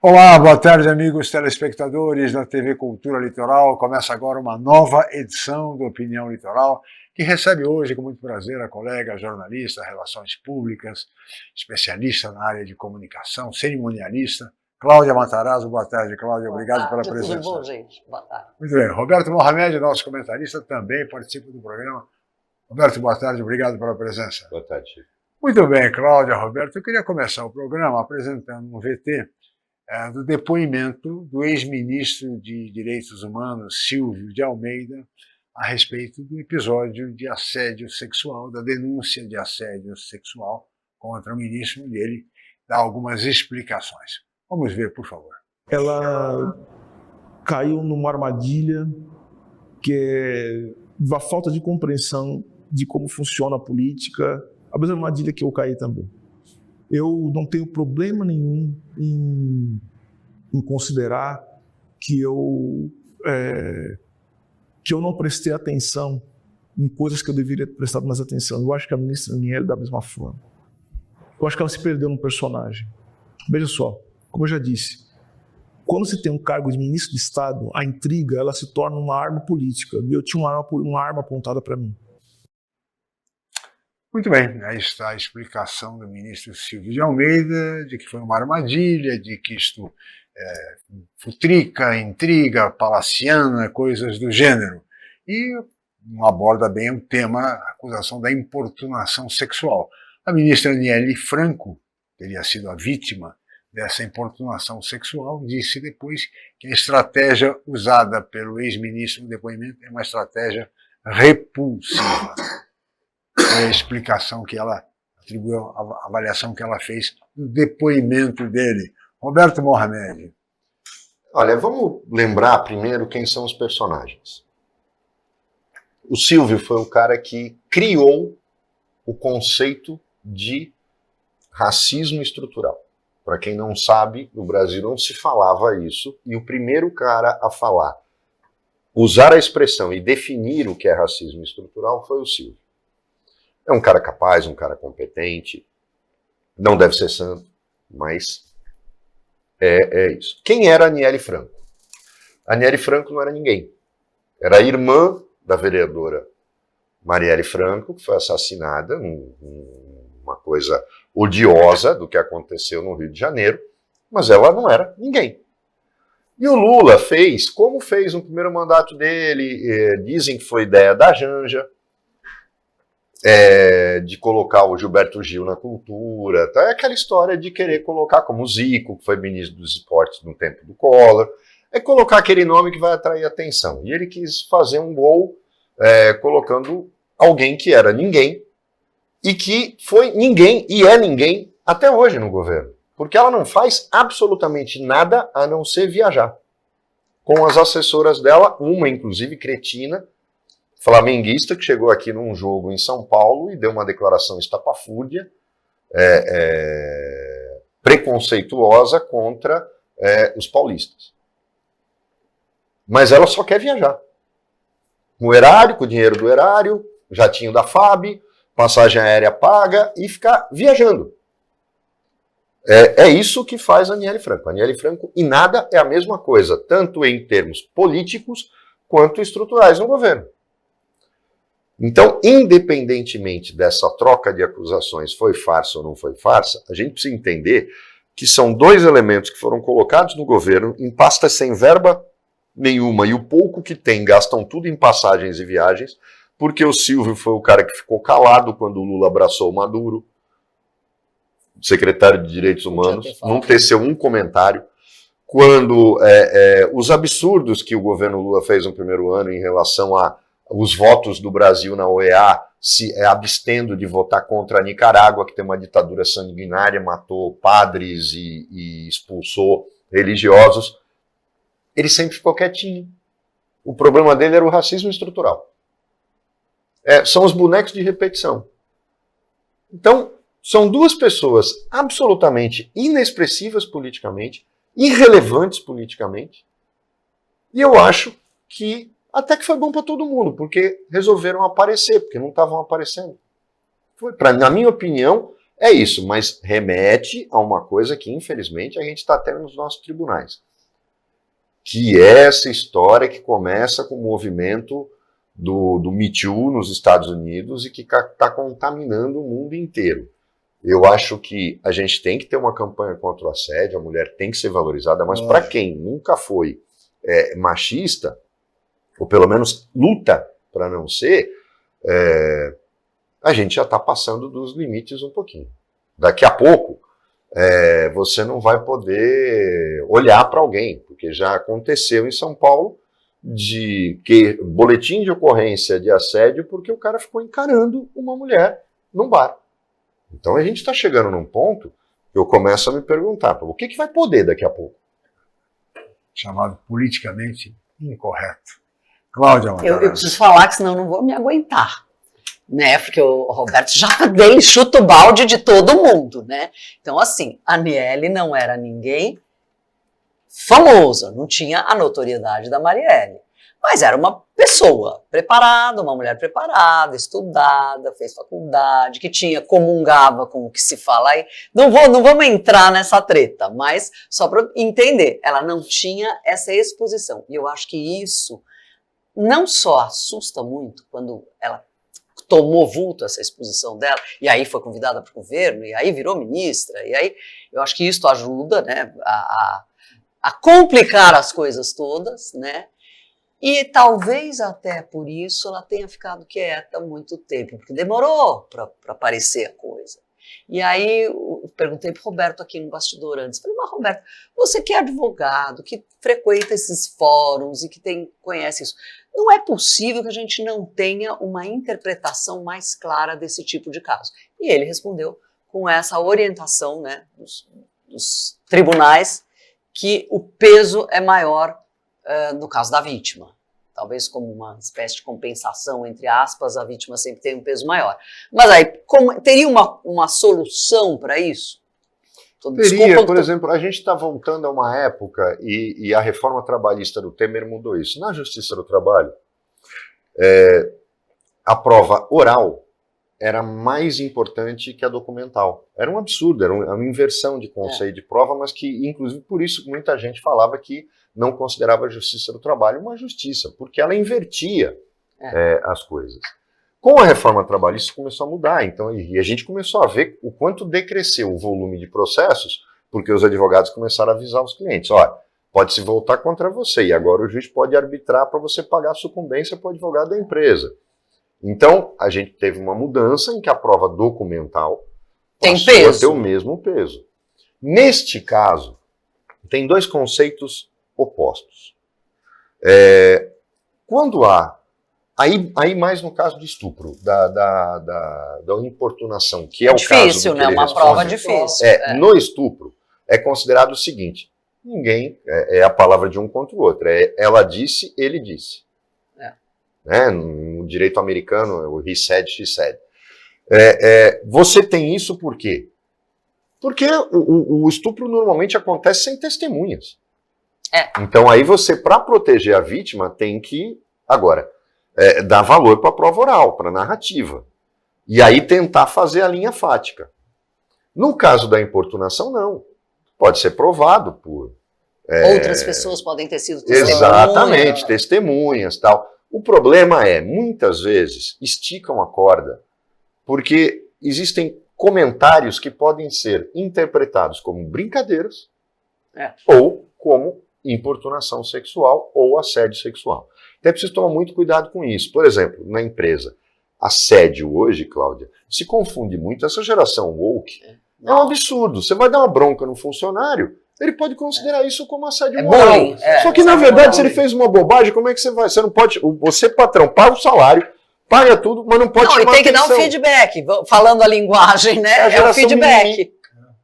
Olá, boa tarde, amigos telespectadores da TV Cultura Litoral. Começa agora uma nova edição do Opinião Litoral, que recebe hoje, com muito prazer, a colega jornalista, relações públicas, especialista na área de comunicação, cerimonialista, Cláudia Matarazzo. Boa tarde, Cláudia. Obrigado pela presença. Tudo bom, gente? Boa tarde. Muito bem. Roberto Mohamed, nosso comentarista, também participa do programa. Roberto, boa tarde. Obrigado pela presença. Boa tarde, Chico. Muito bem, Cláudia, Roberto. Eu queria começar o programa apresentando um VT do depoimento do ex-ministro de Direitos Humanos, Silvio de Almeida, a respeito do episódio de assédio sexual, da denúncia de assédio sexual contra o ministro, e ele dá algumas explicações. Vamos ver, por favor. Ela caiu numa armadilha que é da falta de compreensão de como funciona a política, a mesma armadilha que eu caí também. Eu não tenho problema nenhum em considerar que eu não prestei atenção em coisas que eu deveria ter prestado mais atenção. Eu acho que a ministra Aniele da mesma forma. Eu acho que ela se perdeu no personagem. Veja só, como eu já disse, quando se tem um cargo de ministro de Estado, a intriga ela se torna uma arma política. E eu tinha uma arma apontada para mim. Muito bem, aí está a explicação do ministro Silvio de Almeida, de que foi uma armadilha, de que isto é futrica, intriga, palaciana, coisas do gênero. E não aborda bem o tema, a acusação da importunação sexual. A ministra Aniele Franco teria sido a vítima dessa importunação sexual, disse depois que a estratégia usada pelo ex-ministro no depoimento é uma estratégia repulsiva. É a explicação que ela atribuiu, a avaliação que ela fez no depoimento dele. Roberto Mohamed. Olha, vamos lembrar primeiro quem são os personagens. O Silvio foi o cara que criou o conceito de racismo estrutural. Para quem não sabe, no Brasil não se falava isso, e o primeiro cara a falar, usar a expressão e definir o que é racismo estrutural foi o Silvio. É um cara capaz, um cara competente, não deve ser santo, mas é isso. Quem era a Aniele Franco? A Aniele Franco não era ninguém. Era a irmã da vereadora Marielle Franco, que foi assassinada, uma coisa odiosa do que aconteceu no Rio de Janeiro, mas ela não era ninguém. E o Lula fez, como fez no primeiro mandato dele, dizem que foi ideia da Janja, de colocar o Gilberto Gil na cultura, tá? É aquela história de querer colocar como o Zico, que foi ministro dos esportes no tempo do Collor, é colocar aquele nome que vai atrair atenção. E ele quis fazer um gol colocando alguém que era ninguém, e que foi ninguém, e é ninguém, até hoje no governo. Porque ela não faz absolutamente nada a não ser viajar. Com as assessoras dela, uma inclusive cretina, flamenguista, que chegou aqui num jogo em São Paulo e deu uma declaração estapafúrdia, preconceituosa contra os paulistas. Mas ela só quer viajar. Com o erário, com o dinheiro do erário, jatinho da FAB, passagem aérea paga e ficar viajando. É isso que faz a Aniele Franco. A Aniele Franco, e nada, é a mesma coisa, tanto em termos políticos quanto estruturais no governo. Então, independentemente dessa troca de acusações, foi farsa ou não foi farsa, a gente precisa entender que são dois elementos que foram colocados no governo em pastas sem verba nenhuma, e o pouco que tem gastam tudo em passagens e viagens, porque o Silvio foi o cara que ficou calado quando o Lula abraçou o Maduro, secretário de Direitos Humanos, não teceu um comentário. Quando os absurdos que o governo Lula fez no primeiro ano em relação aos votos do Brasil na OEA, se abstendo de votar contra a Nicarágua, que tem uma ditadura sanguinária, matou padres e expulsou religiosos, ele sempre ficou quietinho. O problema dele era o racismo estrutural. São os bonecos de repetição. Então, são duas pessoas absolutamente inexpressivas politicamente, irrelevantes politicamente, e eu acho que até que foi bom para todo mundo, porque resolveram aparecer, porque não estavam aparecendo. Na minha opinião, É isso, mas remete a uma coisa que, infelizmente, a gente está tendo nos nossos tribunais. Que é essa história que começa com o movimento do Me Too nos Estados Unidos e que está contaminando o mundo inteiro. Eu acho que a gente tem que ter uma campanha contra o assédio, a mulher tem que ser valorizada, mas para quem nunca foi machista, ou pelo menos luta para não ser, a gente já está passando dos limites um pouquinho. Daqui a pouco, você não vai poder olhar para alguém, porque já aconteceu em São Paulo de boletim de ocorrência de assédio porque o cara ficou encarando uma mulher num bar. Então a gente está chegando num ponto que eu começo a me perguntar, o que vai poder daqui a pouco? Chamado politicamente incorreto. Cláudia eu preciso falar, que senão eu não vou me aguentar. Né, porque o Roberto já dele chuta o balde de todo mundo, né? Então, assim, a Aniele não era ninguém famosa, não tinha a notoriedade da Marielle, mas era uma pessoa preparada, uma mulher preparada, estudada, fez faculdade, que comungava com o que se fala aí. Não vamos entrar nessa treta, mas só para entender, ela não tinha essa exposição. E eu acho que isso não só assusta muito quando ela tomou vulto essa exposição dela, e aí foi convidada para o governo, e aí virou ministra, e aí eu acho que isso ajuda, né, a complicar as coisas todas, né, e talvez até por isso ela tenha ficado quieta muito tempo, porque demorou para aparecer a coisa. E aí eu perguntei para o Roberto aqui no bastidor antes, falei, mas Roberto, você que é advogado, que frequenta esses fóruns e que conhece isso, não é possível que a gente não tenha uma interpretação mais clara desse tipo de caso? E ele respondeu com essa orientação, né, dos tribunais, que o peso é maior no caso da vítima. Talvez como uma espécie de compensação, entre aspas, a vítima sempre tem um peso maior. Mas aí, teria uma solução para isso? Teria, por exemplo, a gente está voltando a uma época, e a reforma trabalhista do Temer mudou isso. Na Justiça do Trabalho, a prova oral era mais importante que a documental. Era um absurdo, era uma inversão de conceito de prova, mas que, inclusive, por isso muita gente falava que não considerava a Justiça do Trabalho uma justiça, porque ela invertia as coisas. Com a reforma trabalhista começou a mudar, então, e a gente começou a ver o quanto decresceu o volume de processos, porque os advogados começaram a avisar os clientes, olha, pode se voltar contra você, e agora o juiz pode arbitrar para você pagar a sucumbência para o advogado da empresa. Então, a gente teve uma mudança em que a prova documental passou a ter o mesmo peso. Neste caso, tem dois conceitos opostos. Quando há, aí mais no caso de estupro, da importunação, que é o difícil, caso do que uma prova difícil. No estupro, é considerado o seguinte, ninguém, é a palavra de um contra o outro, ela disse, ele disse. Né? No direito americano, o he said, she said. Você tem isso por quê? Porque o estupro normalmente acontece sem testemunhas. Então aí você, para proteger a vítima, tem que, agora, dar valor para a prova oral, para a narrativa. E aí tentar fazer a linha fática. No caso da importunação, não. Pode ser provado por... outras pessoas podem ter sido testemunhas. Exatamente, testemunhas, tal. O problema muitas vezes, esticam a corda, porque existem comentários que podem ser interpretados como brincadeiras ou como importunação sexual ou assédio sexual. Então é preciso tomar muito cuidado com isso. Por exemplo, na empresa, assédio hoje, Cláudia, se confunde muito. Essa geração woke é um absurdo. Você vai dar uma bronca no funcionário, ele pode considerar isso como assédio moral. Bullying, Só que, na verdade, se ele fez uma bobagem, como é que você vai? Você não pode... Você, patrão, paga o salário, paga tudo, mas não pode chamar e tem que atenção. dar um feedback. Falando a linguagem, né? É o feedback.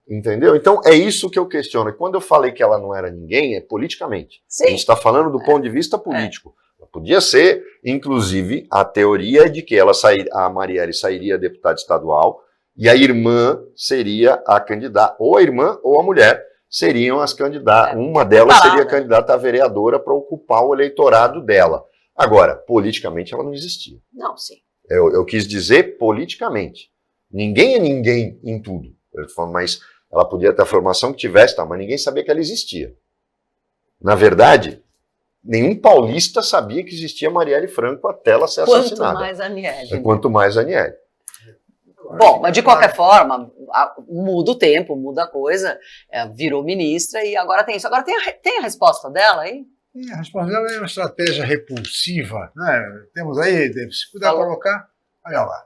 Entendeu? Então, é isso que eu questiono. E quando eu falei que ela não era ninguém, é politicamente. Sim. A gente está falando do ponto de vista político. Podia ser, inclusive, a teoria de que a Marielle sairia deputada estadual e a irmã seria a candidata, ou a irmã ou a mulher seriam as candidatas, uma delas seria candidata a vereadora para ocupar o eleitorado dela. Agora, politicamente ela não existia. Não, sim. Eu quis dizer politicamente. Ninguém é ninguém em tudo. Mas ela podia ter a formação que tivesse, tá, mas ninguém sabia que ela existia. Na verdade, nenhum paulista sabia que existia Marielle Franco até ela ser assassinada. Quanto mais a Aniele. Quanto mais a Aniele. Bom, mas de qualquer forma, muda o tempo, muda a coisa, virou ministra e agora tem isso. Agora tem a resposta dela aí? E a resposta dela é uma estratégia repulsiva. Né? Temos aí, se puder colocar, olha lá.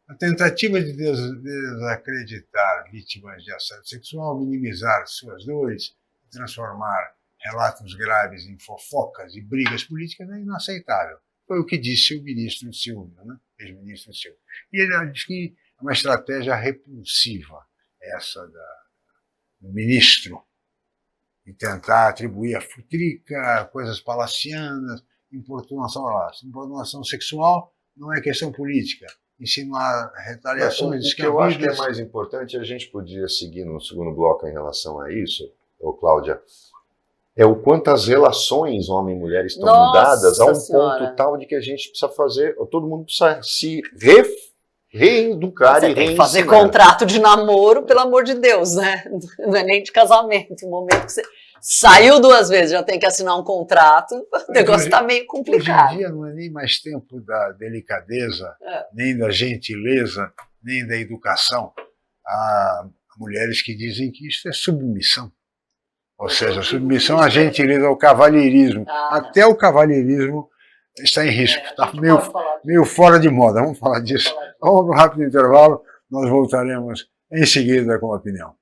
A tentativa de desacreditar vítimas de assédio sexual, minimizar suas dores, transformar relatos graves em fofocas e brigas políticas é inaceitável. Foi o que disse o ministro Silvio, né? Ex-ministro Silvio. E ele diz que é uma estratégia repulsiva, essa do ministro, de tentar atribuir a futrica coisas palacianas, importunação sexual não é questão política. Insinuar retaliações descabidas. O que eu acho que é mais importante, a gente podia seguir no segundo bloco em relação a isso, Cláudia, é o quanto as relações homem e mulher estão mudadas a um ponto tal de que a gente precisa fazer, todo mundo precisa se reeducar e tem que fazer contrato de namoro, pelo amor de Deus, né? Não é nem de casamento. No momento que você saiu 2 vezes, já tem que assinar um contrato, o negócio está meio complicado. Hoje em dia não é nem mais tempo da delicadeza, nem da gentileza, nem da educação. Há mulheres que dizem que isso é submissão. Ou seja, submissão à gentileza, ao cavalheirismo. Até o cavalheirismo está em risco, está meio fora de moda. Vamos falar disso. Vamos para um rápido intervalo, nós voltaremos em seguida com a opinião.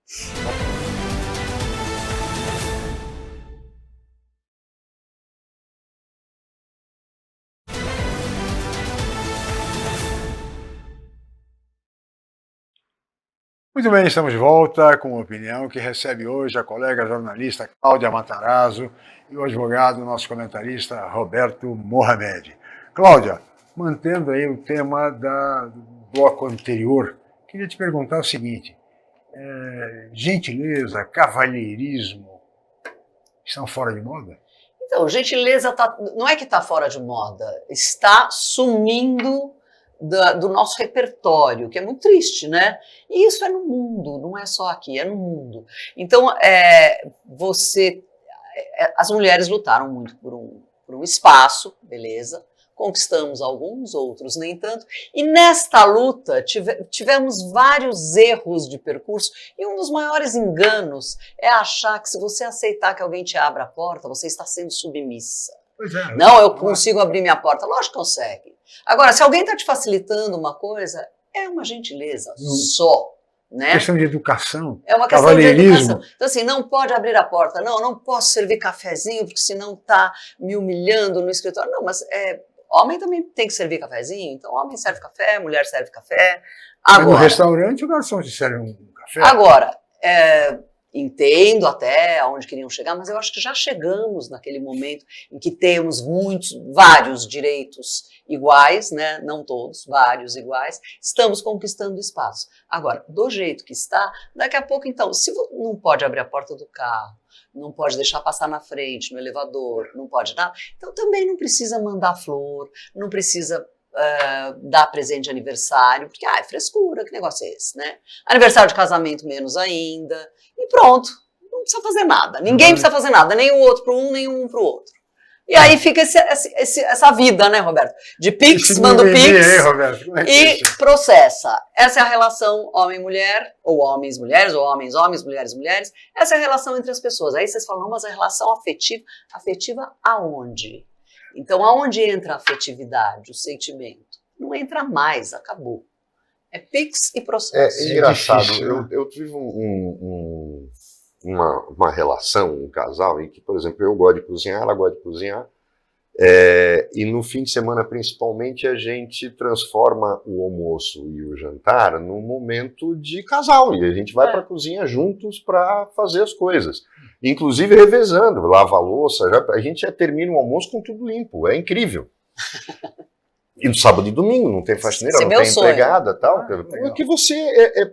Muito bem, estamos de volta com a opinião que recebe hoje a colega jornalista Cláudia Matarazzo e o advogado, nosso comentarista Roberto Mohamed. Cláudia, mantendo aí o tema do bloco anterior, queria te perguntar o seguinte, gentileza, cavalheirismo, estão fora de moda? Então, gentileza não é que está fora de moda, está sumindo do nosso repertório, que é muito triste, né? E isso é no mundo, não é só aqui, é no mundo. Então, as mulheres lutaram muito por um espaço, beleza? Conquistamos alguns, outros nem tanto. E nesta luta tivemos vários erros de percurso e um dos maiores enganos é achar que se você aceitar que alguém te abra a porta, você está sendo submissa. Não, eu consigo abrir minha porta. Lógico que consegue. Agora, se alguém está te facilitando uma coisa, é uma gentileza só. Né? Questão de educação. É uma questão de educação. Então, assim, não pode abrir a porta. Não posso servir cafezinho, porque senão está me humilhando no escritório. Não, mas homem também tem que servir cafezinho. Então, homem serve café, mulher serve café. Agora, no restaurante, o garçom te serve um café. Agora, entendo até aonde queriam chegar, mas eu acho que já chegamos naquele momento em que temos vários direitos iguais, né? Não todos, vários iguais, estamos conquistando espaço. Agora, do jeito que está, daqui a pouco, então, se não pode abrir a porta do carro, não pode deixar passar na frente, no elevador, não pode nada, então também não precisa mandar flor, não precisa dar presente de aniversário, porque é frescura, que negócio é esse, né? Aniversário de casamento menos ainda, e pronto, não precisa fazer nada, ninguém precisa fazer nada, nem o outro para um, nem um para o outro. E aí fica essa vida, né, Roberto? De Pix, manda o Pix e processa. Essa é a relação homem-mulher, ou homens-mulheres, ou homens-homens, mulheres-mulheres. Essa é a relação entre as pessoas. Aí vocês falam, não, mas a relação afetiva aonde? Então, aonde entra a afetividade, o sentimento? Não entra mais, acabou. É Pix e processo. É engraçado, eu tive uma relação, um casal, em que, por exemplo, eu gosto de cozinhar, ela gosta de cozinhar, e no fim de semana, principalmente, a gente transforma o almoço e o jantar num momento de casal, e a gente vai para a cozinha juntos para fazer as coisas. Inclusive revezando, lava a louça, a gente já termina o almoço com tudo limpo, é incrível. E no sábado e domingo, não tem faxineira, não tem empregada e tal. Porque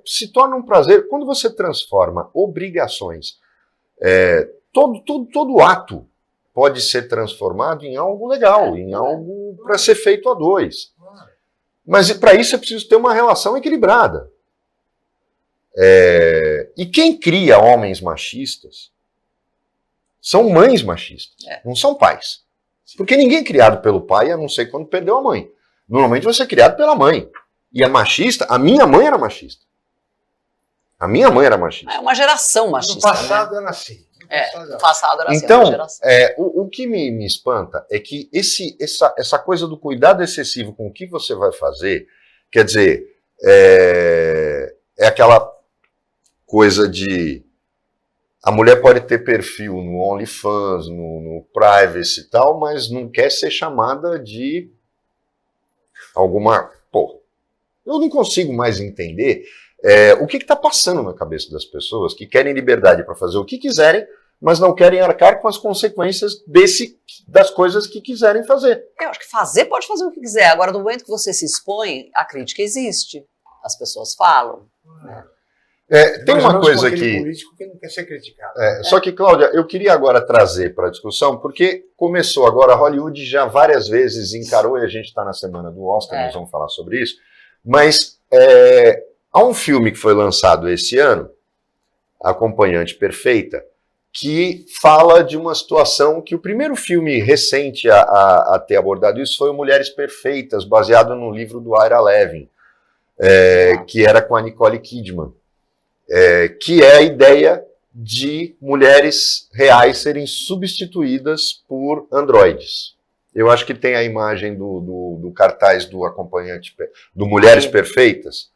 se torna um prazer. Quando você transforma obrigações, todo ato pode ser transformado em algo legal, em algo para ser feito a dois. Mas para isso é preciso ter uma relação equilibrada. E quem cria homens machistas são mães machistas, não são pais. Porque ninguém é criado pelo pai, a não ser quando perdeu a mãe. Normalmente você é criado pela mãe. E é machista, a minha mãe era machista. A minha mãe era machista. É uma geração machista. No passado era assim. No passado era assim. Então, uma geração. o que me espanta é que essa coisa do cuidado excessivo com o que você vai fazer, quer dizer, é aquela coisa de a mulher pode ter perfil no OnlyFans, no Privacy e tal, mas não quer ser chamada de alguma... Pô, eu não consigo mais entender o que está passando na cabeça das pessoas que querem liberdade para fazer o que quiserem, mas não querem arcar com as consequências das coisas que quiserem fazer. Eu acho que pode fazer o que quiser. Agora, no momento que você se expõe, a crítica existe. As pessoas falam. Tem uma coisa que... político que não quer ser criticado. Só que, Cláudia, eu queria agora trazer para a discussão, porque começou agora, Hollywood já várias vezes encarou, e a gente está na semana do Oscar, nós vamos falar sobre isso, mas há um filme que foi lançado esse ano, A Acompanhante Perfeita, que fala de uma situação que o primeiro filme recente a ter abordado isso foi o Mulheres Perfeitas, baseado no livro do Ira Levin, que era com a Nicole Kidman, que é a ideia de mulheres reais serem substituídas por androides. Eu acho que tem a imagem do cartaz do Acompanhante, do Mulheres Perfeitas,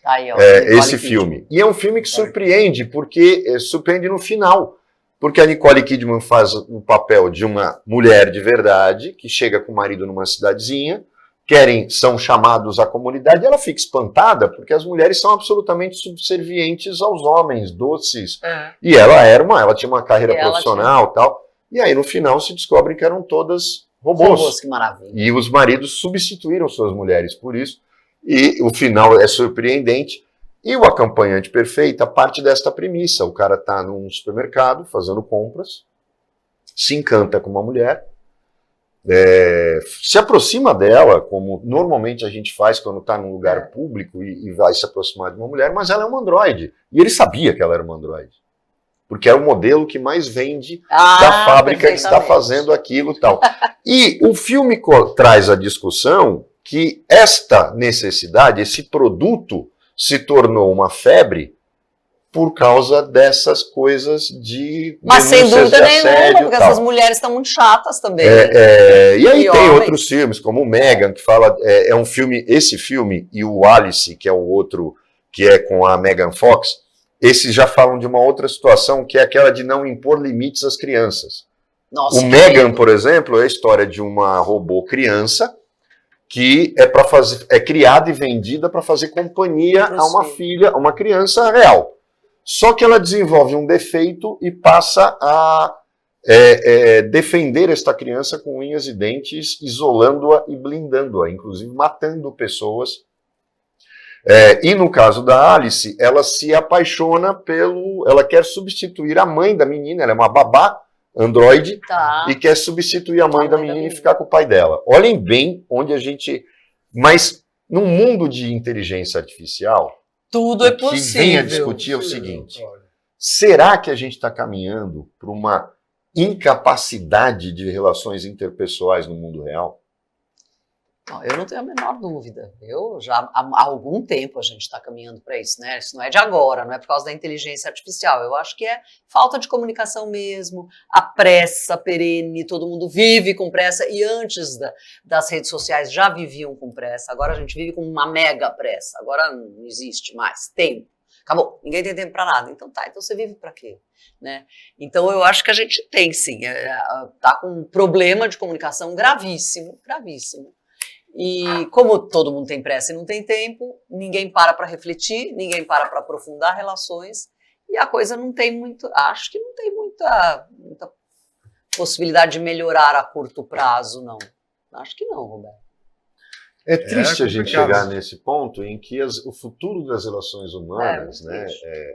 Aí, ó, esse filme. E é um filme que surpreende, porque surpreende no final. Porque a Nicole Kidman faz o papel de uma mulher de verdade, que chega com o marido numa cidadezinha, são chamados à comunidade, e ela fica espantada, porque as mulheres são absolutamente subservientes aos homens, doces. E ela tinha uma carreira profissional e tal. E aí, no final, se descobre que eram todas robôs. Que maravilha. E os maridos substituíram suas mulheres por isso. E o final é surpreendente. E o Acompanhante Perfeita parte desta premissa. O cara está num supermercado fazendo compras, se encanta com uma mulher, se aproxima dela, como normalmente a gente faz quando está num lugar público e vai se aproximar de uma mulher, mas ela é um androide. E ele sabia que ela era uma androide. Porque é o modelo que mais vende da fábrica que está fazendo aquilo e tal. E o filme traz a discussão que esta necessidade, esse produto, se tornou uma febre por causa dessas coisas de Mas sem dúvida de assédio, nenhuma, porque tal. essas mulheres estão muito chatas também. E aí tem homens. outros filmes, como o Megan, que fala... É um filme, esse filme, e o Alice, que é o outro, que é com a Megan Fox, esses já falam de uma outra situação, que é aquela de não impor limites às crianças. Nossa, o Megan, por exemplo, é a história de uma robô criança, que é criada e vendida para fazer companhia a uma filha, a uma criança real. Só que ela desenvolve um defeito e passa a defender esta criança com unhas e dentes, isolando-a e blindando-a, inclusive matando pessoas. E no caso da Alice, ela se apaixona ela quer substituir a mãe da menina, ela é uma babá, androide, e quer substituir a mãe da menina e ficar com o pai dela. Olhem bem onde a gente... Mas, num mundo de inteligência artificial, tudo é o que possível. vem a discutir é o seguinte: será que a gente está caminhando para uma incapacidade de relações interpessoais no mundo real? Não, eu não tenho a menor dúvida. Eu já há algum tempo a gente está caminhando para isso, né? Isso não é de agora, não é por causa da inteligência artificial. Eu acho que é falta de comunicação mesmo, a pressa perene, todo mundo vive com pressa, e antes das redes sociais já viviam com pressa. Agora a gente vive com uma mega pressa. Agora não existe mais tempo. Acabou, ninguém tem tempo para nada. Então então você vive para quê? Né? Então eu acho que a gente tem sim, tá com um problema de comunicação gravíssimo, gravíssimo. E como todo mundo tem pressa e não tem tempo, ninguém para refletir, ninguém para aprofundar relações, e a coisa não tem muito, acho que não tem muita possibilidade de melhorar a curto prazo, não. Acho que não, Roberto. É triste a gente chegar nesse ponto em que o futuro das relações humanas,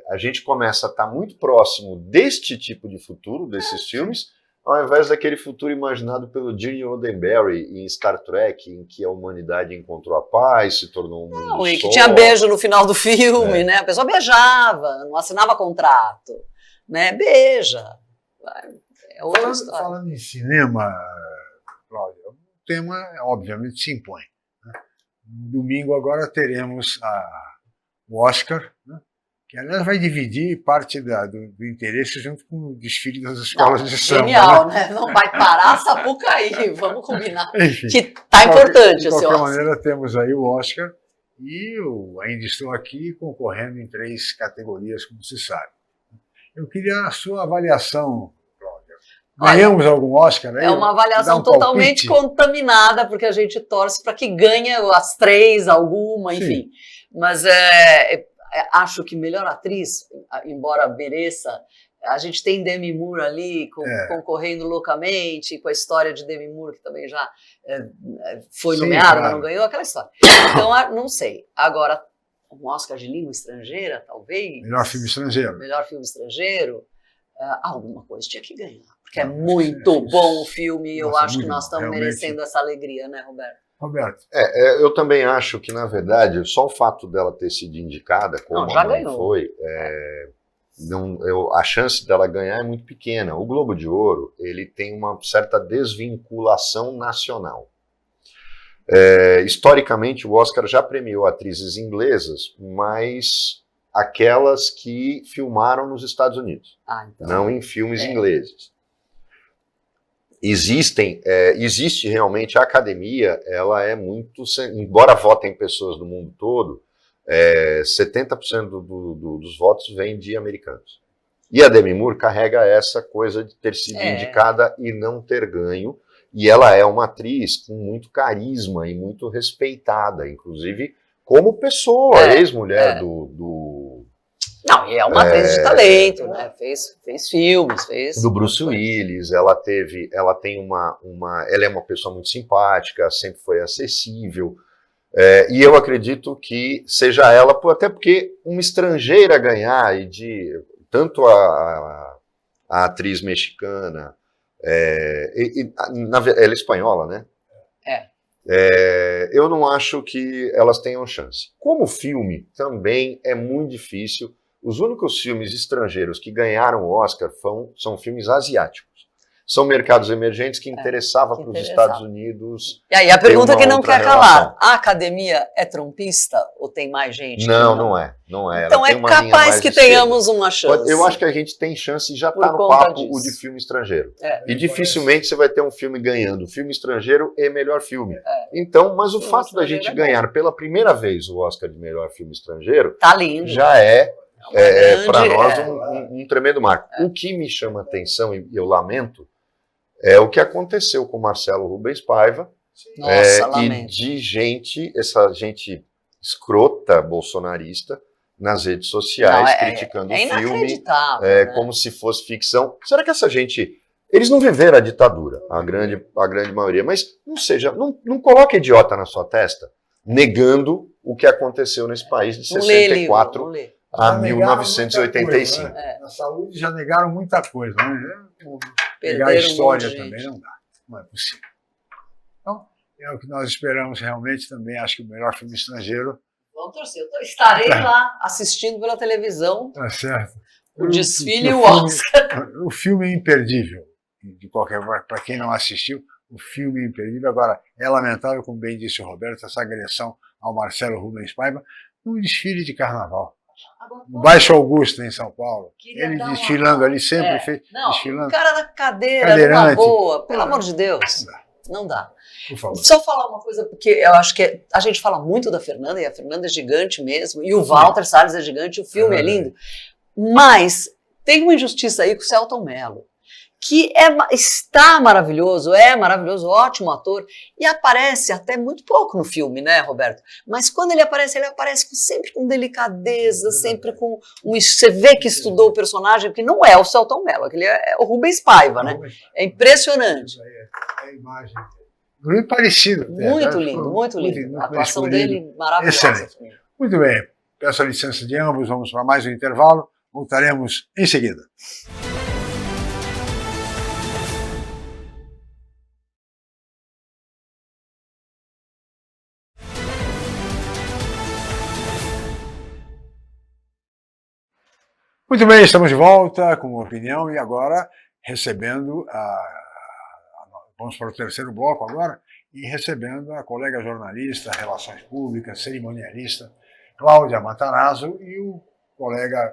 a gente começa a estar muito próximo deste tipo de futuro, desses filmes, ao invés daquele futuro imaginado pelo Gene Roddenberry em Star Trek, em que a humanidade encontrou a paz, se tornou um mundo Não, e que só. tinha beijo no final do filme, né? A pessoa beijava, não assinava contrato, né? Beija. É outra história. Falando em cinema, Cláudia, o tema obviamente se impõe. Né? No domingo agora teremos o Oscar, né? Que aliás vai dividir parte do interesse junto com o desfile das escolas de samba. Genial, né? Não vai parar a Sapucaí, vamos combinar. Enfim, Que tá importante de esse qualquer Oscar. maneira, temos aí o Oscar e eu ainda estou aqui concorrendo em 3 categorias, como se sabe. Eu queria a sua avaliação, Cláudia. Ganhamos algum Oscar aí? É uma avaliação Dá um totalmente palpite? contaminada, porque a gente torce para que ganhe as 3, alguma, enfim. Mas acho que melhor atriz, embora mereça, a gente tem Demi Moore ali concorrendo loucamente, com a história de Demi Moore, que também já foi nomeada, mas não ganhou, aquela história. Então, não sei. Agora, um Oscar de língua estrangeira, talvez. Melhor filme estrangeiro. Melhor filme estrangeiro. Alguma coisa tinha que ganhar. Porque é muito bom o filme e eu acho que nós estamos merecendo essa alegria, né, Roberto? Roberto. Eu também acho que, na verdade, só o fato dela ter sido indicada, como já a mãe ganhou. foi, a chance dela ganhar é muito pequena. O Globo de Ouro, ele tem uma certa desvinculação nacional. Historicamente, o Oscar já premiou atrizes inglesas, mas aquelas que filmaram nos Estados Unidos, Então, não em filmes ingleses. Existe realmente a academia, ela é muito, embora votem pessoas do mundo todo, 70% dos votos vem de americanos. E a Demi Moore carrega essa coisa de ter sido indicada e não ter ganho, e ela é uma atriz com muito carisma e muito respeitada, inclusive como pessoa, ex-mulher do... Não, e é uma atriz de talento, né? Fez filmes, do Bruce Willis. Ela é uma pessoa muito simpática, sempre foi acessível. E eu acredito que seja ela, até porque uma estrangeira ganhar, tanto a atriz mexicana, ela é espanhola, né? Eu não acho que elas tenham chance. Como filme, também é muito difícil. Os únicos filmes estrangeiros que ganharam o Oscar são filmes asiáticos. São mercados emergentes que interessavam para os Estados Unidos. E aí a pergunta que não quer calar: a academia é trumpista ou tem mais gente? Não é. Então é capaz que tenhamos uma chance. Eu acho que a gente tem chance e já está no papo o de filme estrangeiro. E dificilmente você vai ter um filme ganhando filme estrangeiro e melhor filme. Então, mas o fato da gente ganhar pela primeira vez o Oscar de melhor filme estrangeiro tá lindo. Já para nós um tremendo marco. O que me chama atenção, e eu lamento, é o que aconteceu com Marcelo Rubens Paiva. E de essa gente escrota bolsonarista nas redes sociais, criticando o filme, né? como se fosse ficção. Será que essa gente... Eles não viveram a ditadura, a grande maioria, mas não coloque idiota na sua testa, negando o que aconteceu nesse país de 64 a 1985. Na saúde já negaram muita coisa, né? Perderam Negar a história também não dá, não é possível. Então, é o que nós esperamos realmente também, acho que o melhor filme estrangeiro. Vamos torcer, eu estarei lá assistindo pela televisão. Tá certo. O desfile e o Oscar. O filme é imperdível, de qualquer forma, para quem não assistiu, o filme é imperdível. Agora, é lamentável, como bem disse o Roberto, essa agressão ao Marcelo Rubens Paiva num desfile de carnaval. No Baixo Augusto, em São Paulo. Ele desfilando ali, sempre fez. Desfilando. O cara da cadeira, numa boa, pelo amor de Deus. Não dá. Por favor. Só falar uma coisa, porque eu acho que a gente fala muito da Fernanda, e a Fernanda é gigante mesmo, e o Walter Salles é gigante, o filme é lindo. Mas tem uma injustiça aí com o Selton Mello, que está maravilhoso, ótimo ator, e aparece até muito pouco no filme, né, Roberto? Mas quando ele aparece sempre com delicadeza, sempre com você vê que estudou o personagem, porque não é o Selton Mello, aquele é o Rubens Paiva, né? É impressionante. É a imagem. Muito parecido. Muito lindo, muito lindo. A atuação dele maravilhosa. Excelente. Muito bem. Peço a licença de ambos, vamos para mais um intervalo. Voltaremos em seguida. Muito bem, estamos de volta com uma opinião e agora recebendo vamos para o terceiro bloco agora, e recebendo a colega jornalista, relações públicas, cerimonialista, Cláudia Matarazzo, e o colega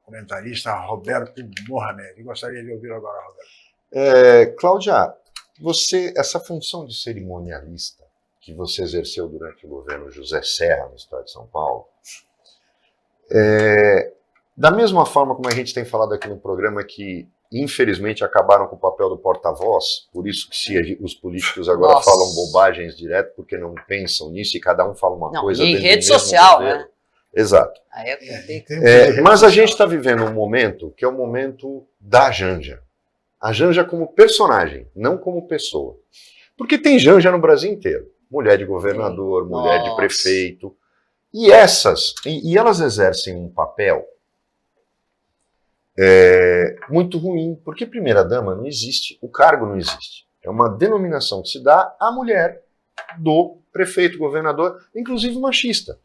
comentarista Roberto Mohamed. Gostaria de ouvir agora, Roberto. Cláudia, essa função de cerimonialista que você exerceu durante o governo José Serra, no estado de São Paulo, da mesma forma como a gente tem falado aqui no programa que infelizmente acabaram com o papel do porta-voz, por isso que se os políticos agora falam bobagens direto porque não pensam nisso e cada um fala uma coisa em dentro do rede mesmo social, governo. né? Exato. Mas a gente está vivendo um momento que é o momento da Janja. A Janja como personagem, não como pessoa. Porque tem Janja no Brasil inteiro. Mulher de governador, mulher de prefeito. E elas exercem um papel muito ruim, porque primeira-dama não existe, o cargo não existe. É uma denominação que se dá à mulher do prefeito, governador, inclusive machista.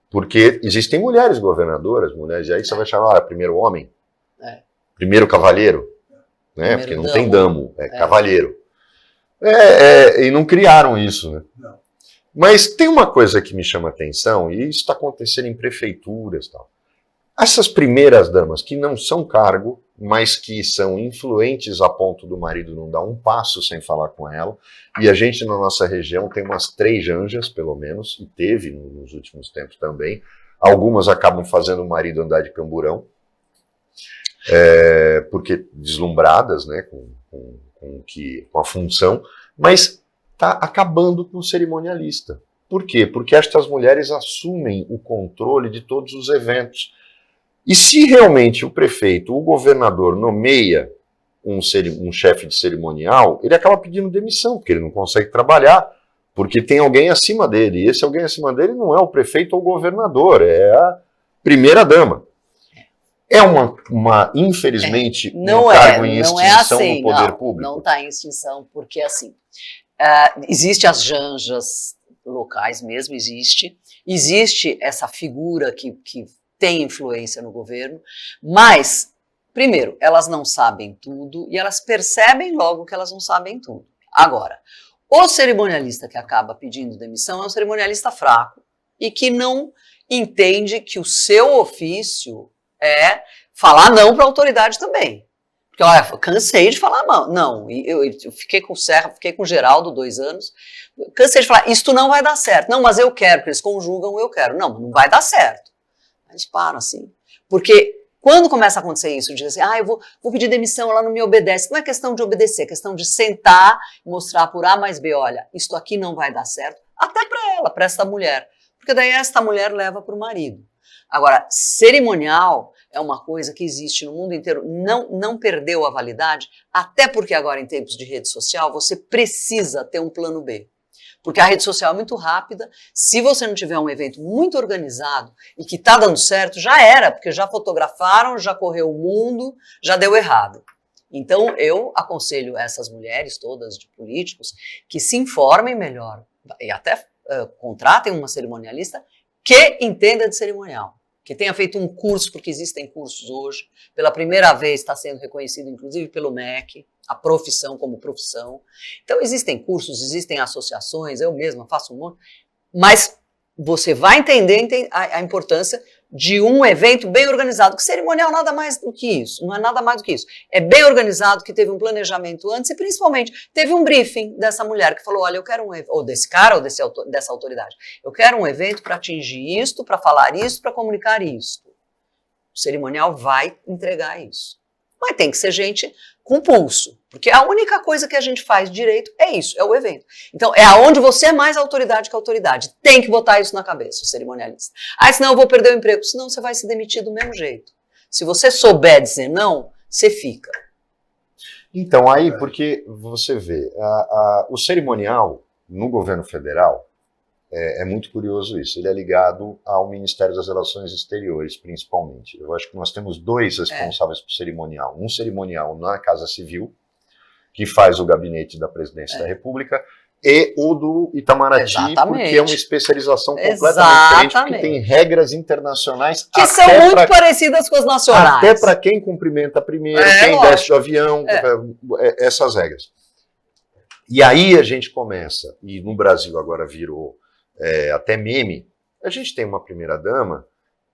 Porque existem mulheres governadoras, mulheres, e aí você vai chamar primeiro homem, primeiro cavalheiro, né? Porque não tem damo, cavalheiro. E não criaram isso, né? Não. Mas tem uma coisa que me chama a atenção, e isso está acontecendo em prefeituras e tal. Essas primeiras damas, que não são cargo, mas que são influentes a ponto do marido não dar um passo sem falar com ela, e a gente na nossa região tem umas 3 janjas, pelo menos, e teve nos últimos tempos também. Algumas acabam fazendo o marido andar de camburão, porque deslumbradas, né, com a função, mas está acabando com o cerimonialista. Por quê? Porque estas mulheres assumem o controle de todos os eventos. E se realmente o prefeito, o governador nomeia um chefe de cerimonial, ele acaba pedindo demissão, porque ele não consegue trabalhar, porque tem alguém acima dele. E esse alguém acima dele não é o prefeito ou o governador, é a primeira-dama. É infelizmente, um cargo em extinção no poder público? Não está em extinção, porque assim, existe as janjas locais mesmo, existe essa figura que tem influência no governo, mas, primeiro, elas não sabem tudo e elas percebem logo que elas não sabem tudo. Agora, o cerimonialista que acaba pedindo demissão é um cerimonialista fraco e que não entende que o seu ofício é falar não para a autoridade também. Porque, olha, cansei de falar não. Eu fiquei com o Serra, fiquei com o Geraldo 2 anos, cansei de falar, isto não vai dar certo. Não, mas eu quero, porque eles conjugam o eu quero. Não vai dar certo. Eles param assim, porque quando começa a acontecer isso, diz assim, eu vou pedir demissão, ela não me obedece. Não é questão de obedecer, é questão de sentar, mostrar por A mais B, olha, isto aqui não vai dar certo, até para ela, para esta mulher, porque daí esta mulher leva para o marido. Agora, cerimonial é uma coisa que existe no mundo inteiro, não perdeu a validade, até porque agora em tempos de rede social você precisa ter um plano B. Porque a rede social é muito rápida, se você não tiver um evento muito organizado e que está dando certo, já era, porque já fotografaram, já correu o mundo, já deu errado. Então eu aconselho essas mulheres todas de políticos que se informem melhor e até contratem uma cerimonialista que entenda de cerimonial, que tenha feito um curso, porque existem cursos hoje, pela primeira vez está sendo reconhecido inclusive pelo MEC, a profissão como profissão. Então existem cursos, existem associações, eu mesma faço um monte, mas você vai entender a importância de um evento bem organizado, que cerimonial nada mais do que isso, não é nada mais do que isso. É bem organizado, que teve um planejamento antes e principalmente teve um briefing dessa mulher que falou, olha, eu quero ou desse cara ou dessa autoridade, eu quero um evento para atingir isto, para falar isso, para comunicar isto. O cerimonial vai entregar isso. Mas tem que ser gente com pulso, porque a única coisa que a gente faz direito é isso, é o evento. Então, é aonde você é mais autoridade que autoridade. Tem que botar isso na cabeça, o cerimonialista. Senão eu vou perder o emprego. Senão você vai se demitir do mesmo jeito. Se você souber dizer não, você fica. Então, aí, porque você vê, o cerimonial no governo federal, é muito curioso isso, ele é ligado ao Ministério das Relações Exteriores, principalmente. Eu acho que nós temos 2 responsáveis por cerimonial. Um cerimonial na Casa Civil, que faz o gabinete da Presidência da República, e o do Itamaraty, Exatamente. porque é uma especialização completamente diferente, porque tem regras internacionais que são muito parecidas com as nacionais. Até para quem cumprimenta primeiro, quem lógico. desce do avião, essas regras. E aí a gente começa, e no Brasil agora virou até meme, a gente tem uma primeira-dama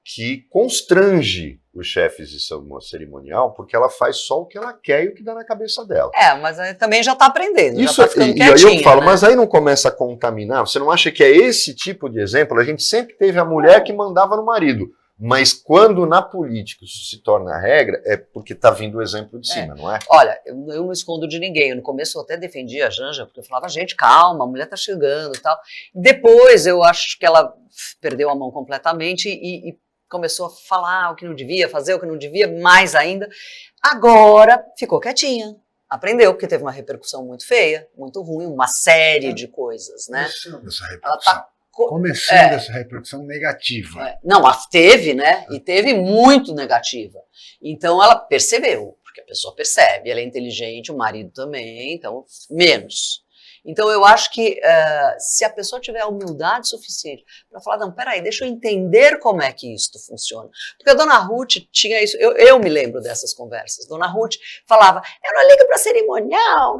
que constrange os chefes de cerimonial, porque ela faz só o que ela quer e o que dá na cabeça dela. Mas aí também já está aprendendo, Isso, já está ficando e aí quietinha, eu falo, né? mas aí não começa a contaminar? Você não acha que é esse tipo de exemplo? A gente sempre teve a mulher que mandava no marido, mas quando na política isso se torna a regra, é porque está vindo o exemplo de cima, não é? Olha, eu não escondo de ninguém. No começo eu até defendia a Janja, porque eu falava, gente, calma, a mulher está chegando e tal. Depois eu acho que ela perdeu a mão completamente e começou a falar o que não devia, fazer o que não devia, mais ainda. Agora ficou quietinha. Aprendeu, porque teve uma repercussão muito feia, muito ruim, uma série de coisas, né? Começando essa repercussão. Ela tá Começando essa repercussão negativa. Não, ela teve, né? E teve muito negativa. Então ela percebeu, porque a pessoa percebe, ela é inteligente, o marido também, então menos. Então eu acho que se a pessoa tiver a humildade suficiente para falar, não, peraí, deixa eu entender como é que isto funciona. Porque a dona Ruth tinha isso, eu me lembro dessas conversas. Dona Ruth falava, eu não ligo para cerimonial,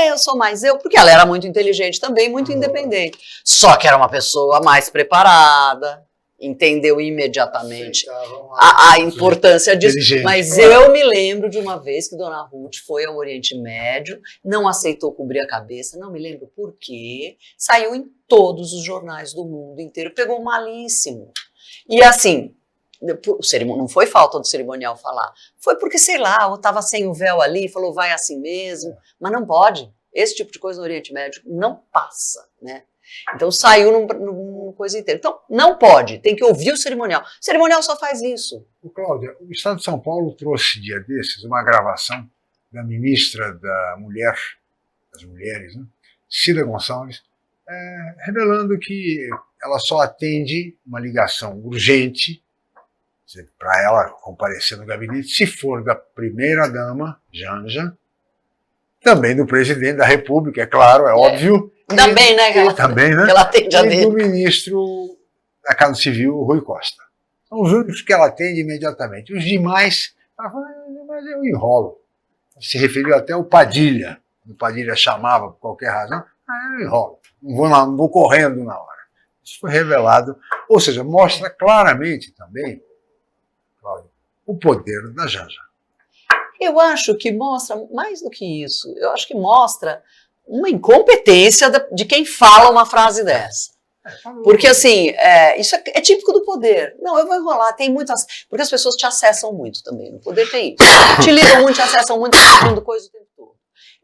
eu sou mais eu, porque ela era muito inteligente também, muito independente. Só que era uma pessoa mais preparada, entendeu imediatamente a importância disso. Mas eu me lembro de uma vez que Dona Ruth foi ao Oriente Médio, não aceitou cobrir a cabeça, não me lembro por quê, saiu em todos os jornais do mundo inteiro, pegou malíssimo. E assim, não foi falta do cerimonial falar, foi porque, sei lá, ou estava sem o véu ali, falou, vai assim mesmo, mas não pode. Esse tipo de coisa no Oriente Médio não passa, né? Então saiu numa coisa inteira. Então não pode, tem que ouvir o cerimonial. O cerimonial só faz isso. Cláudia, o Estado de São Paulo trouxe dia desses uma gravação da ministra da Mulher, das Mulheres, né, Cida Gonçalves, revelando que ela só atende uma ligação urgente para ela comparecer no gabinete se for da primeira-dama, Janja, também do presidente da República, é claro, óbvio. Também, né? Também, né? Ela atende a e dele. do ministro da Casa Civil, Rui Costa. São os únicos que ela atende imediatamente. Os demais, ela fala, mas eu enrolo. Se referiu até ao Padilha. O Padilha chamava por qualquer razão, eu enrolo. Não vou correndo na hora. Isso foi revelado. Ou seja, mostra claramente também, Cláudio, o poder da Janja. Eu acho que mostra mais do que isso. Eu acho que mostra uma incompetência de quem fala uma frase dessa. Porque, assim, isso é típico do poder. Não, eu vou enrolar, tem muitas... Porque as pessoas te acessam muito também. No poder tem isso. Te ligam muito, te acessam muito, pedindo coisa o tempo todo.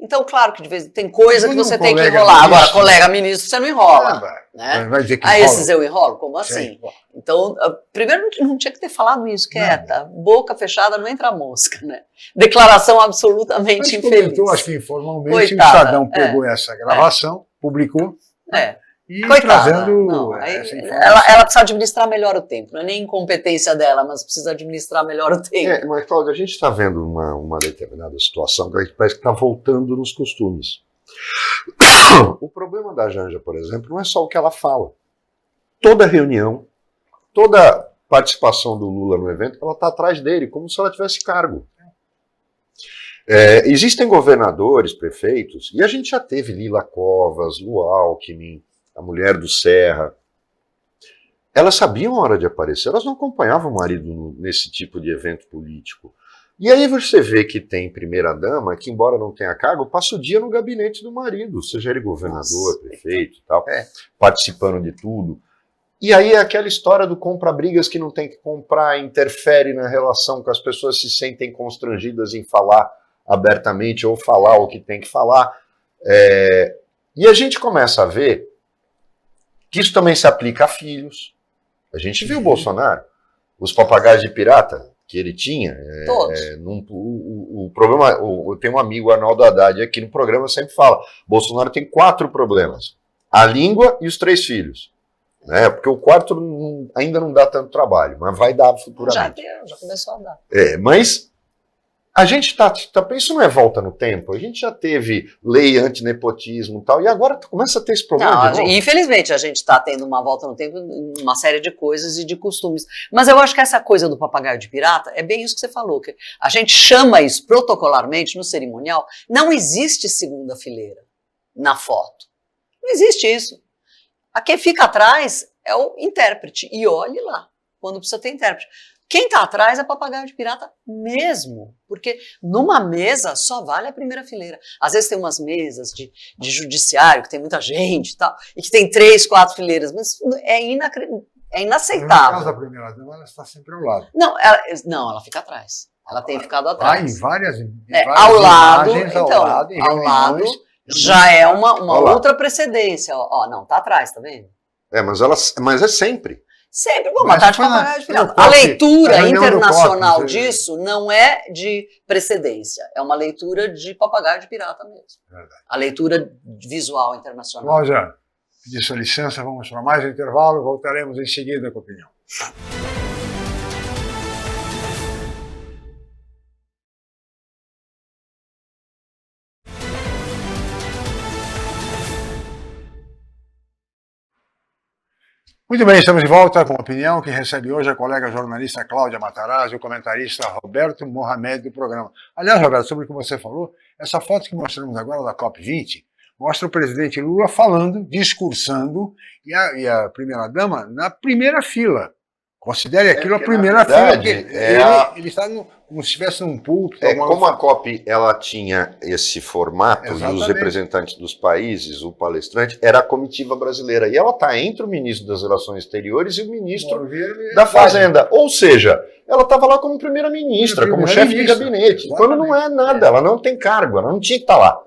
Então, claro que de vez tem coisa que você tem que enrolar. Agora, colega ministro, você não enrola. Né? Vai dizer que a esses eu enrolo? Como assim? Então, primeiro não tinha que ter falado isso, quieta. Boca fechada, não entra mosca, né? Declaração absolutamente infeliz. Comentou, acho que informalmente, coitada, o Estadão pegou essa gravação, publicou. E coitada, trazendo essa ela precisa administrar melhor o tempo, não é nem incompetência dela, mas precisa administrar melhor o tempo. Mas, Cláudia, a gente está vendo uma determinada situação que parece que está voltando nos costumes. O problema da Janja, por exemplo, não é só o que ela fala. Toda reunião, toda participação do Lula no evento, ela está atrás dele, como se ela tivesse cargo. Existem governadores, prefeitos, e a gente já teve Lila Covas, Lu Alckmin, a mulher do Serra. Elas sabiam a hora de aparecer, elas não acompanhavam o marido nesse tipo de evento político. E aí você vê que tem primeira-dama que, embora não tenha cargo, passa o dia no gabinete do marido, seja ele governador, prefeito e tal, participando de tudo. E aí é aquela história do compra-brigas que não tem que comprar, interfere na relação que as pessoas se sentem constrangidas em falar abertamente ou falar o que tem que falar. E a gente começa a ver que isso também se aplica a filhos. A gente viu o Bolsonaro, os papagaios de pirata que ele tinha. Todos. O problema, eu tenho um amigo, Arnaldo Haddad, aqui no programa sempre fala, Bolsonaro tem 4 problemas. A língua e os 3 filhos. Porque o quarto ainda não dá tanto trabalho, mas vai dar futuramente. Já começou a dar. Mas A gente isso não é volta no tempo. A gente já teve lei anti-nepotismo e tal, e agora começa a ter esse problema Não, de novo. infelizmente a gente está tendo uma volta no tempo em uma série de coisas e de costumes. Mas eu acho que essa coisa do papagaio de pirata é bem isso que você falou, que a gente chama isso protocolarmente no cerimonial. Não existe segunda fileira na foto. Não existe isso. A quem fica atrás é o intérprete. E olhe lá, quando precisa ter intérprete. Quem está atrás é papagaio de pirata mesmo, porque numa mesa só vale a primeira fileira. Às vezes tem umas mesas de judiciário, que tem muita gente e tal, e que tem 3, 4 fileiras, mas é inaceitável. No caso da primeira dama, ela está sempre ao lado. Não, ela fica atrás. Ela tem ficado atrás. Em várias ao lado, imagens, então, ao lado já é uma outra precedência. Ó, não, tá atrás, tá vendo? Mas é sempre. Sempre, bom, mas tá de papagaio de pirata. A leitura internacional disso não é de precedência, é uma leitura de papagaio de pirata mesmo. Verdade. A leitura visual internacional. Cláudia, pedir sua licença, vamos para mais um intervalo, voltaremos em seguida com a opinião. Muito bem, estamos de volta com a opinião que recebe hoje a colega jornalista Cláudia Matarazzo e o comentarista Roberto Mohamed do programa. Aliás, Roberto, sobre o que você falou, essa foto que mostramos agora da COP20 mostra o presidente Lula falando, discursando, e a primeira-dama na primeira fila. Considere aquilo a primeira fila, porque ele está como se estivesse num púlpito. Como a COP ela tinha esse formato, Exatamente. E os representantes dos países, o palestrante, era a comitiva brasileira. E ela está entre o ministro das Relações Exteriores e o ministro da Fazenda. Ou seja, ela estava lá como primeira-ministra, como chefe de gabinete. Exatamente. Quando não é nada, ela não tem cargo, ela não tinha que estar lá.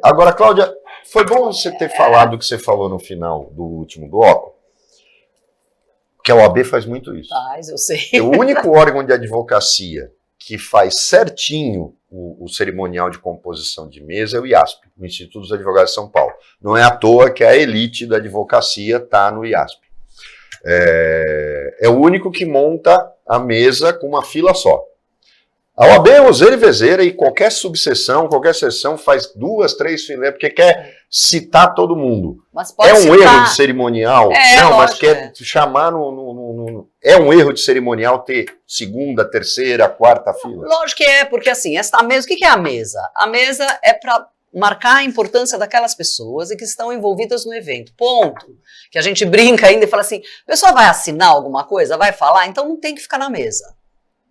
Agora, Cláudia, foi bom você ter falado o que você falou no final do último bloco, que a OAB faz muito isso. Faz, eu sei. É o único órgão de advocacia que faz certinho o cerimonial de composição de mesa é o IASP, o Instituto dos Advogados de São Paulo. Não é à toa que a elite da advocacia está no IASP. É o único que monta a mesa com uma fila só. A OAB é useira e vezeira e qualquer subseção, qualquer sessão faz 2, 3 fileiras, porque quer citar todo mundo. Mas pode é um citar. erro de cerimonial? Não, lógico, mas quer chamar no... É um erro de cerimonial ter segunda, terceira, quarta fila? Lógico que é, porque assim, esta mesa, o que é a mesa? A mesa é para marcar a importância daquelas pessoas e que estão envolvidas no evento. Ponto. Que a gente brinca ainda e fala assim, a pessoa vai assinar alguma coisa, vai falar, então não tem que ficar na mesa.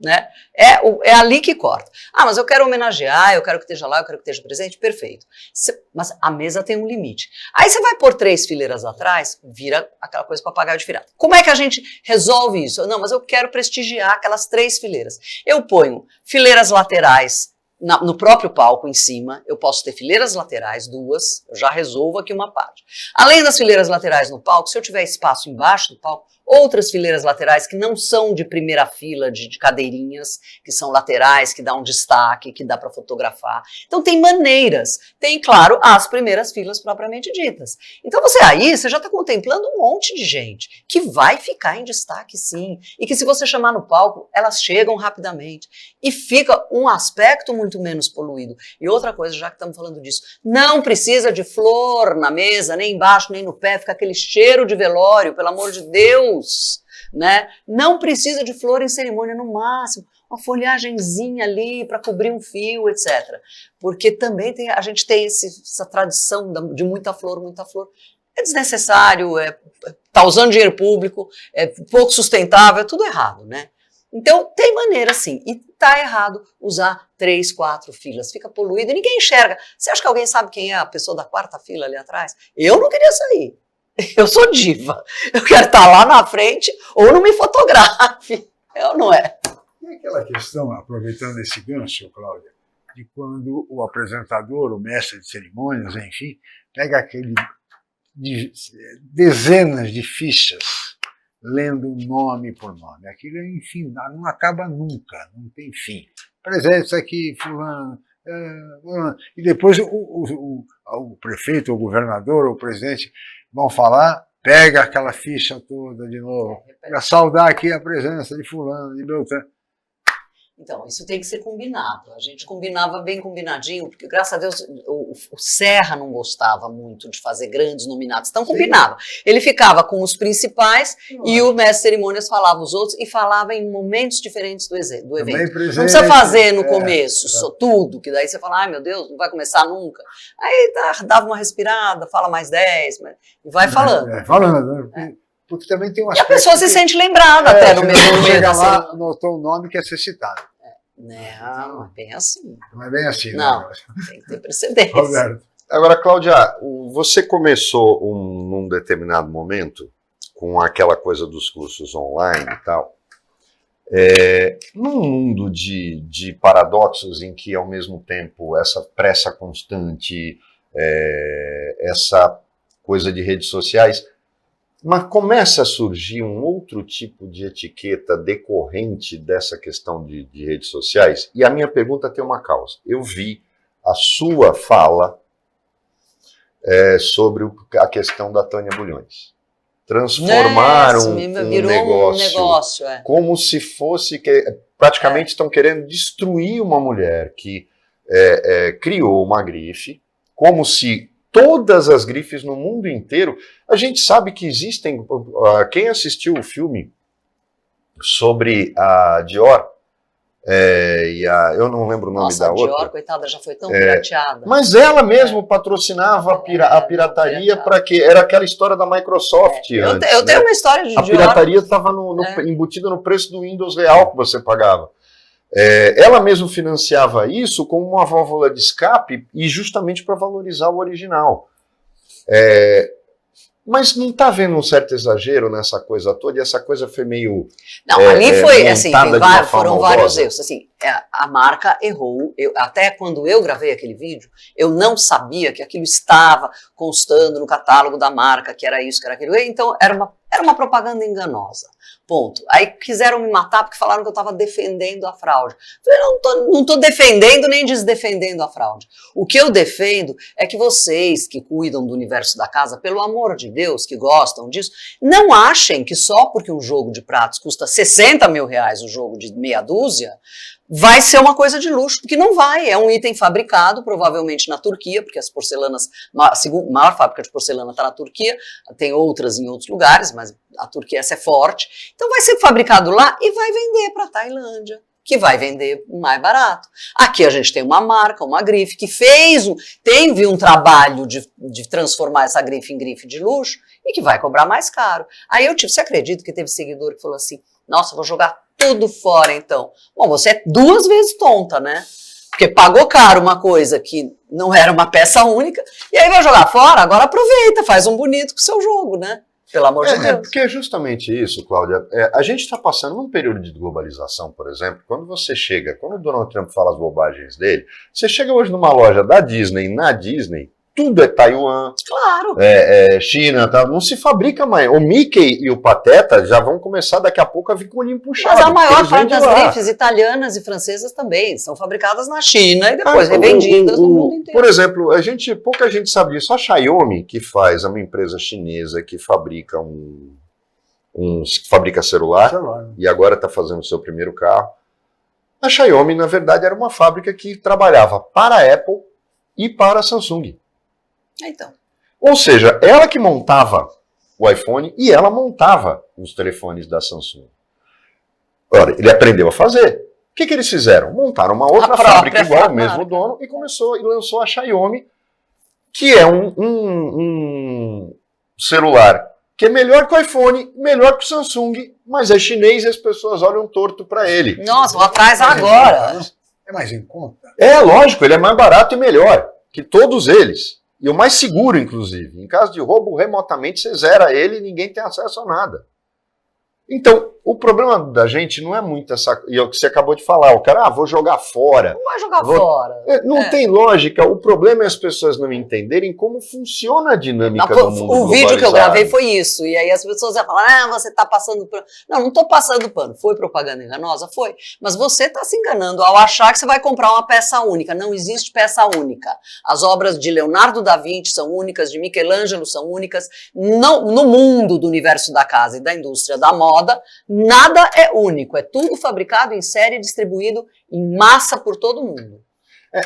Né? É ali que corta. Ah, mas eu quero homenagear, eu quero que esteja lá, eu quero que esteja presente, perfeito. Mas a mesa tem um limite. Aí você vai pôr 3 fileiras atrás, vira aquela coisa papagaio de pirata. Como é que a gente resolve isso? Não, mas eu quero prestigiar aquelas 3 fileiras. Eu ponho fileiras laterais no próprio palco em cima, eu posso ter fileiras laterais, 2, eu já resolvo aqui uma parte. Além das fileiras laterais no palco, se eu tiver espaço embaixo do palco, outras fileiras laterais que não são de primeira fila, de cadeirinhas, que são laterais, que dá um destaque, que dá para fotografar. Então tem maneiras. Tem, claro, as primeiras filas propriamente ditas. Então você já está contemplando um monte de gente que vai ficar em destaque sim, e que se você chamar no palco, elas chegam rapidamente. E fica um aspecto muito menos poluído. E outra coisa, já que estamos falando disso, não precisa de flor na mesa, nem embaixo, nem no pé, fica aquele cheiro de velório, pelo amor de Deus. Né? Não precisa de flor em cerimônia, no máximo uma folhagenzinha ali para cobrir um fio, etc. Porque também a gente tem essa tradição de muita flor. É desnecessário, tá usando dinheiro público, é pouco sustentável, é tudo errado, né? Então tem maneira sim, e tá errado usar 3, 4 filas, fica poluído e ninguém enxerga. Você acha que alguém sabe quem é a pessoa da 4ª fila ali atrás? Eu não queria sair. Eu sou diva. Eu quero estar lá na frente ou não me fotografe. Eu não é. E aquela questão, aproveitando esse gancho, Cláudia, de quando o apresentador, o mestre de cerimônias, enfim, pega dezenas de fichas, lendo nome por nome. Aquilo, enfim, não acaba nunca, não tem fim. Presentes aqui, fulano. E depois o prefeito, o governador, o presidente vão falar, pega aquela ficha toda de novo, para saudar aqui a presença de fulano, de Beltrano. Então, isso tem que ser combinado. A gente combinava bem combinadinho, porque, graças a Deus, o Serra não gostava muito de fazer grandes nominados. Então, combinava. Ele ficava com os principais e o mestre de cerimônias falava os outros e falava em momentos diferentes do evento. Não precisa fazer no começo tudo, que daí você fala, ai meu Deus, não vai começar nunca. Aí dava uma respirada, fala mais 10, e vai falando. Falando, né? Porque também tem um aspecto. E a pessoa se sente lembrada até no meio do chega lá, anotou o nome que é ser citado. Não é bem assim. Não é bem assim, não. Tem que ter precedência. Roberto. Agora, Cláudia, você começou num determinado momento com aquela coisa dos cursos online e tal. Num mundo de paradoxos em que, ao mesmo tempo, essa pressa constante, essa coisa de redes sociais, mas começa a surgir um outro tipo de etiqueta decorrente dessa questão de redes sociais. E a minha pergunta tem uma causa. Eu vi a sua fala sobre a questão da Tânia Bulhões. Transformaram um negócio como se fosse praticamente estão querendo destruir uma mulher que criou uma grife, como se todas as grifes no mundo inteiro. A gente sabe que existem. Quem assistiu o filme sobre a Dior, eu não lembro o nome da outra. A Dior, coitada, já foi tão pirateada. Mas ela mesmo patrocinava a pirataria para que era aquela história da Microsoft antes. Eu tenho uma história de Dior. A pirataria estava embutida no preço do Windows real que você pagava. Ela mesmo financiava isso como uma válvula de escape e justamente para valorizar o original. Mas não está havendo um certo exagero nessa coisa toda, e essa coisa foi meio... Não, ali foi assim, foram vários erros. Assim, a marca errou. Até quando eu gravei aquele vídeo, eu não sabia que aquilo estava constando no catálogo da marca, que era isso, que era aquilo. Então, era uma propaganda enganosa. Ponto. Aí quiseram me matar porque falaram que eu estava defendendo a fraude. Eu falei, não estou defendendo nem desdefendendo a fraude. O que eu defendo é que vocês que cuidam do universo da casa, pelo amor de Deus, que gostam disso, não achem que só porque um jogo de pratos custa 60 mil reais, o jogo de meia dúzia, vai ser uma coisa de luxo, porque não vai, é um item fabricado, provavelmente na Turquia, porque as porcelanas, a maior fábrica de porcelana está na Turquia, tem outras em outros lugares, mas a Turquia essa é forte, então vai ser fabricado lá e vai vender para a Tailândia, que vai vender mais barato. Aqui a gente tem uma marca, uma grife, que teve um trabalho de transformar essa grife em grife de luxo e que vai cobrar mais caro. Aí você acredita que teve seguidor que falou assim, nossa, vou jogar tudo fora então. Bom, você é 2 vezes tonta, né? Porque pagou caro uma coisa que não era uma peça única, e aí vai jogar fora, agora aproveita, faz um bonito com o seu jogo, né? Pelo amor de Deus. Porque é justamente isso, Cláudia. A gente está passando num período de globalização, por exemplo, quando o Donald Trump fala as bobagens dele, você chega hoje numa loja da Disney, na Disney, tudo é Taiwan, claro. China, tá? Não se fabrica mais. O Mickey e o Pateta já vão começar daqui a pouco a vir com o olhinho puxado. Mas a maior parte das grifes italianas e francesas também são fabradas na China e depois revendidas no mundo inteiro. Por exemplo, pouca gente sabe disso. A Xiaomi, que é uma empresa chinesa que fabrica fabrica celular e agora está fazendo o seu primeiro carro. A Xiaomi, na verdade, era uma fábrica que trabalhava para a Apple e para a Samsung. Então. Ou seja, ela que montava o iPhone e ela montava os telefones da Samsung. Ora, ele aprendeu a fazer. O que eles fizeram? Montaram uma outra fábrica igual, o mesmo dono, e lançou a Xiaomi, que é um celular que é melhor que o iPhone, melhor que o Samsung, mas é chinês e as pessoas olham torto para ele. Nossa, vou atrás agora. É mais em conta? Lógico, ele é mais barato e melhor que todos eles. E o mais seguro, inclusive. Em caso de roubo, remotamente você zera ele e ninguém tem acesso a nada. Então, o problema da gente não é muito essa... E é o que você acabou de falar. O cara, vou jogar fora. Não vai jogar fora. Não tem lógica. O problema é as pessoas não entenderem como funciona a dinâmica do mundo globalizado. O vídeo que eu gravei foi isso. E aí as pessoas iam falar, você está passando pano. Não estou passando pano. Foi propaganda enganosa? Foi. Mas você está se enganando ao achar que você vai comprar uma peça única. Não existe peça única. As obras de Leonardo da Vinci são únicas, de Michelangelo são únicas. No mundo do universo da casa e da indústria da moda, Nada é único, é tudo fabricado em série e distribuído em massa por todo mundo.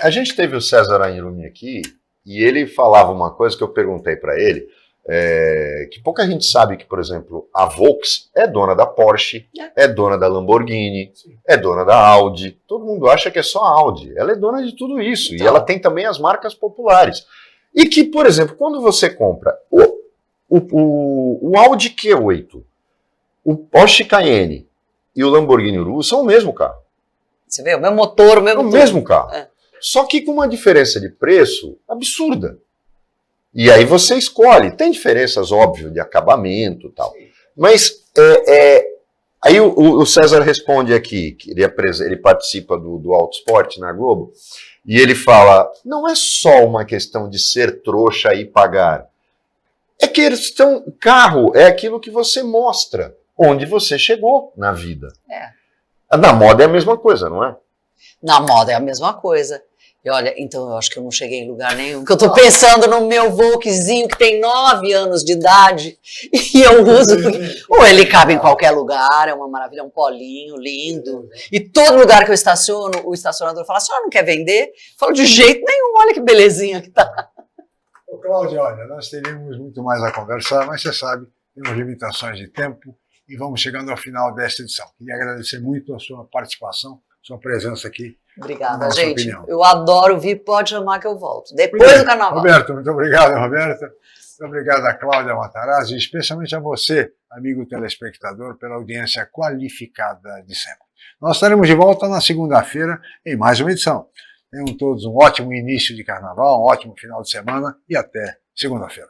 A gente teve o César Airumi aqui e ele falava uma coisa que eu perguntei para ele, que pouca gente sabe que, por exemplo, a Volks é dona da Porsche, é dona da Lamborghini, é dona da Audi. Todo mundo acha que é só a Audi. Ela é dona de tudo isso. E ela tem também as marcas populares. E que, por exemplo, quando você compra o Audi Q8, o Porsche Cayenne e o Lamborghini Urus são o mesmo carro. Você vê, o mesmo motor, o mesmo tudo. Mesmo carro. Só que com uma diferença de preço absurda. E aí você escolhe. Tem diferenças, óbvio, de acabamento e tal. Mas aí o César responde aqui, que ele participa do Autosport na Globo, e ele fala, não é só uma questão de ser trouxa e pagar. É questão, carro é aquilo que você mostra, onde você chegou na vida. Na moda é a mesma coisa, não é? Na moda é a mesma coisa. E olha, então eu acho que eu não cheguei em lugar nenhum, porque eu tô pensando no meu Volkszinho que tem 9 anos de idade e eu uso, ou ele cabe em qualquer lugar, é uma maravilha, é um polinho lindo. E todo lugar que eu estaciono, o estacionador fala, a senhora não quer vender? Eu falo, de jeito nenhum, olha que belezinha que tá. Ô, Cláudia, olha, nós teríamos muito mais a conversar, mas você sabe, temos limitações de tempo e vamos chegando ao final desta edição. Queria agradecer muito a sua participação, sua presença aqui. Obrigada, gente. Opinião. Eu adoro vir, pode chamar que eu volto. Depois do carnaval. Roberto, muito obrigado, Roberto. Muito obrigado a Cláudia Matarazzi e especialmente a você, amigo telespectador, pela audiência qualificada de sempre. Nós estaremos de volta na segunda-feira em mais uma edição. Tenham todos um ótimo início de carnaval, um ótimo final de semana e até segunda-feira.